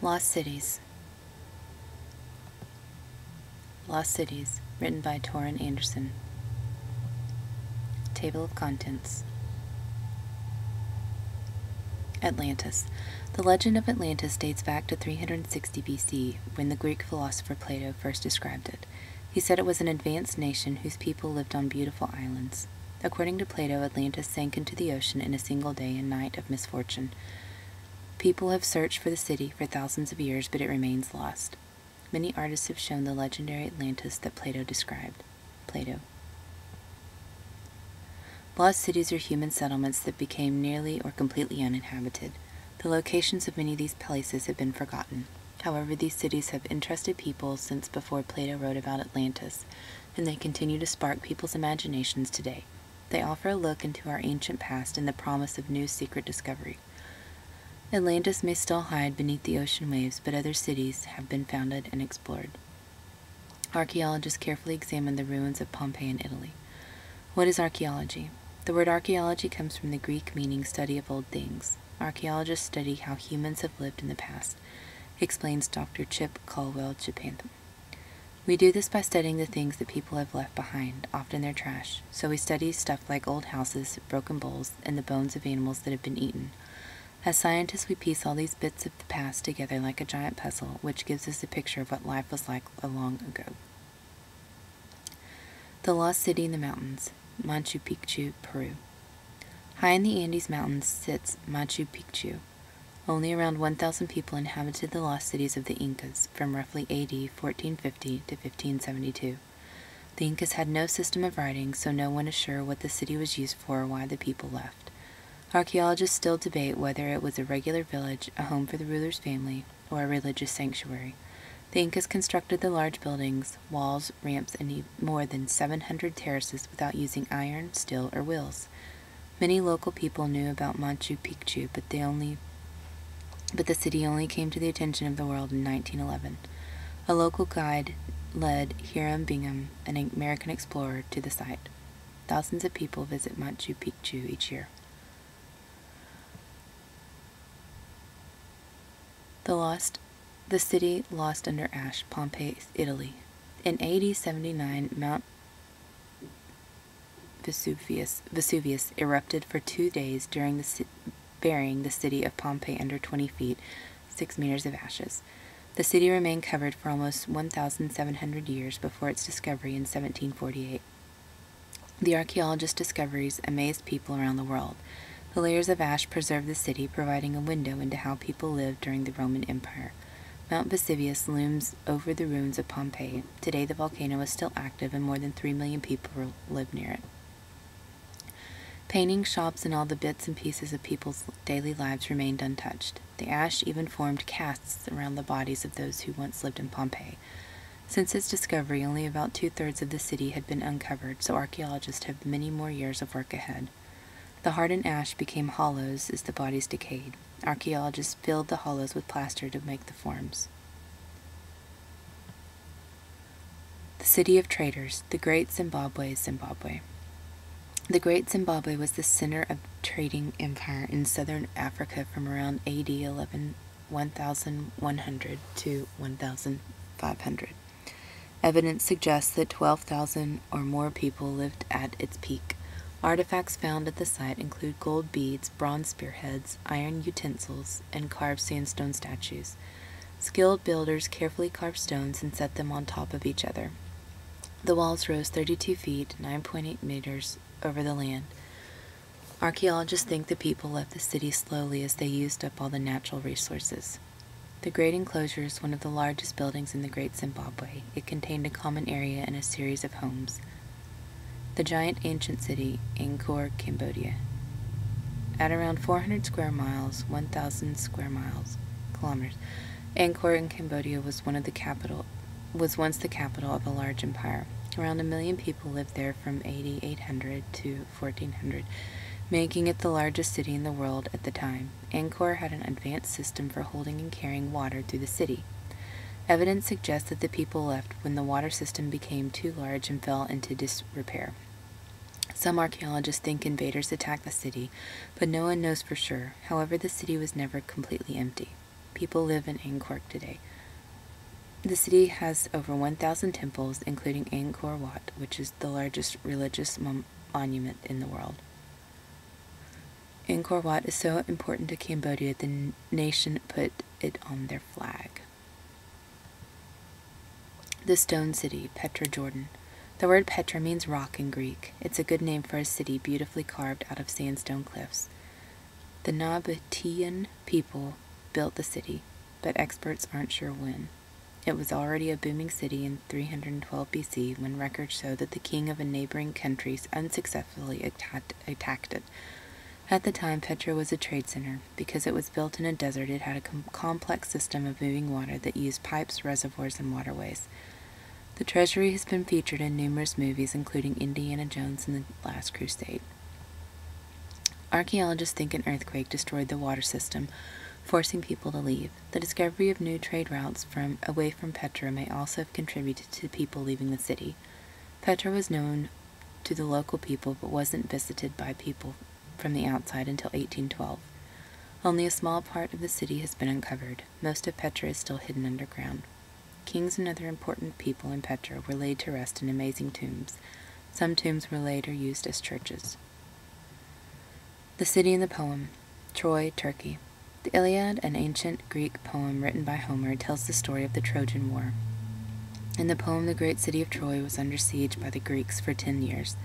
Lost Cities. Lost Cities, written by Torrin Anderson. Table of Contents. Atlantis. The legend of Atlantis dates back to 360 BC, when the Greek philosopher Plato first described it. He said it was an advanced nation whose people lived on beautiful islands. According to Plato, Atlantis sank into the ocean in a single day and night of misfortune. People have searched for the city for thousands of years, but it remains lost. Many artists have shown the legendary Atlantis that Plato described. Plato. Lost cities are human settlements that became nearly or completely uninhabited. The locations of many of these places have been forgotten. However, these cities have interested people since before Plato wrote about Atlantis, and they continue to spark people's imaginations today. They offer a look into our ancient past and the promise of new secret discovery. Atlantis may still hide beneath the ocean waves, but other cities have been founded and explored. Archaeologists carefully examine the ruins of Pompeii in Italy. What is archaeology? The word archaeology comes from the Greek meaning study of old things. Archaeologists study how humans have lived in the past, explains Dr. Chip Caldwell Chipantham. We do this by studying the things that people have left behind, often their trash. So we study stuff like old houses, broken bowls, and the bones of animals that have been eaten. As scientists, we piece all these bits of the past together like a giant puzzle, which gives us a picture of what life was like long ago. The Lost City in the Mountains, Machu Picchu, Peru. High in the Andes Mountains sits Machu Picchu. Only around 1,000 people inhabited the lost cities of the Incas from roughly AD 1450 to 1572. The Incas had no system of writing, so no one is sure what the city was used for or why the people left. Archaeologists still debate whether it was a regular village, a home for the ruler's family, or a religious sanctuary. The Incas constructed the large buildings, walls, ramps, and more than 700 terraces without using iron, steel, or wheels. Many local people knew about Machu Picchu, but the city only came to the attention of the world in 1911. A local guide led Hiram Bingham, an American explorer, to the site. Thousands of people visit Machu Picchu each year. The city lost under ash, Pompeii, Italy. In AD 79, Mount Vesuvius erupted for 2 days, burying the city of Pompeii under 20 feet, 6 meters of ashes. The city remained covered for almost 1,700 years before its discovery in 1748. The archaeologists' discoveries amazed people around the world. The layers of ash preserved the city, providing a window into how people lived during the Roman Empire. Mount Vesuvius looms over the ruins of Pompeii. Today the volcano is still active and more than 3 million people live near it. Paintings, shops, and all the bits and pieces of people's daily lives remained untouched. The ash even formed casts around the bodies of those who once lived in Pompeii. Since its discovery, only about 2/3 of the city had been uncovered, so archaeologists have many more years of work ahead. The hardened ash became hollows as the bodies decayed. Archaeologists filled the hollows with plaster to make the forms. The City of Traders, the Great Zimbabwe, Zimbabwe. The Great Zimbabwe was the center of trading empire in southern Africa from around AD 1100 to 1500. Evidence suggests that 12,000 or more people lived at its peak. Artifacts found at the site include gold beads, bronze spearheads, iron utensils, and carved sandstone statues. Skilled builders carefully carved stones and set them on top of each other. The walls rose 32 feet, 9.8 meters, over the land. Archaeologists think the people left the city slowly as they used up all the natural resources. The Great Enclosure is one of the largest buildings in the Great Zimbabwe. It contained a common area and a series of homes. The giant ancient city, Angkor, Cambodia. At around 400 square miles, 1,000 kilometers, Angkor in Cambodia was once the capital of a large empire. Around 1 million people lived there from AD 800 to 1400, making it the largest city in the world at the time. Angkor had an advanced system for holding and carrying water through the city. Evidence suggests that the people left when the water system became too large and fell into disrepair. Some archaeologists think invaders attacked the city, but no one knows for sure. However, the city was never completely empty. people live in Angkor today. The city has over 1,000 temples, including Angkor Wat, which is the largest religious monument in the world. Angkor Wat is so important to Cambodia, the nation put it on their flag. The Stone City, Petra, Jordan. The word Petra means rock in Greek. It's a good name for a city beautifully carved out of sandstone cliffs. The Nabatean people built the city, but experts aren't sure when. It was already a booming city in 312 BC when records show that the king of a neighboring country unsuccessfully attacked it. At the time, Petra was a trade center. Because it was built in a desert, it had a complex system of moving water that used pipes, reservoirs, and waterways. The treasury has been featured in numerous movies, including Indiana Jones and the Last Crusade. Archaeologists think an earthquake destroyed the water system, forcing people to leave. The discovery of new trade routes away from Petra may also have contributed to people leaving the city. Petra was known to the local people but wasn't visited by people from the outside until 1812. Only a small part of the city has been uncovered. Most of Petra is still hidden underground. Kings and other important people in Petra were laid to rest in amazing tombs. Some tombs were later used as churches. The city in the poem, Troy, Turkey. The Iliad, an ancient Greek poem written by Homer, tells the story of the Trojan War. In the poem, the great city of Troy was under siege by the Greeks for 10 years.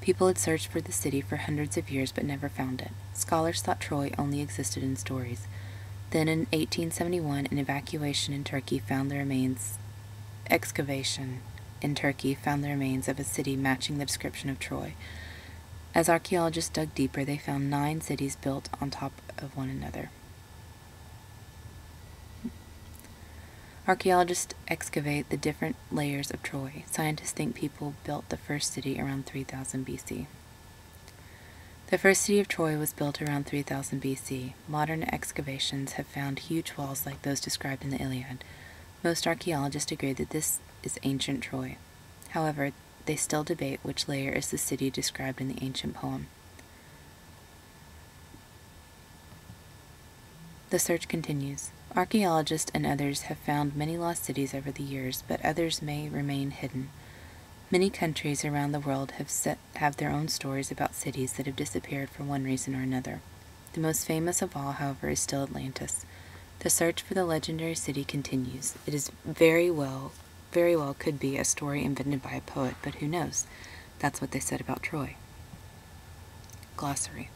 People had searched for the city for hundreds of years but never found it. Scholars thought Troy only existed in stories. Then in 1871, an excavation in Turkey found the remains of a city matching the description of Troy. As archaeologists dug deeper, they found 9 cities built on top of one another. Archaeologists excavate the different layers of Troy. Scientists think people built the first city around 3000 BC. The first city of Troy was built around 3000 BC. Modern excavations have found huge walls like those described in the Iliad. Most archaeologists agree that this is ancient Troy. However, they still debate which layer is the city described in the ancient poem. The search continues. Archaeologists and others have found many lost cities over the years, but others may remain hidden. Many countries around the world have their own stories about cities that have disappeared for one reason or another. The most famous of all, however, is still Atlantis. The search for the legendary city continues. It is very well could be a story invented by a poet, but who knows? That's what they said about Troy. Glossary.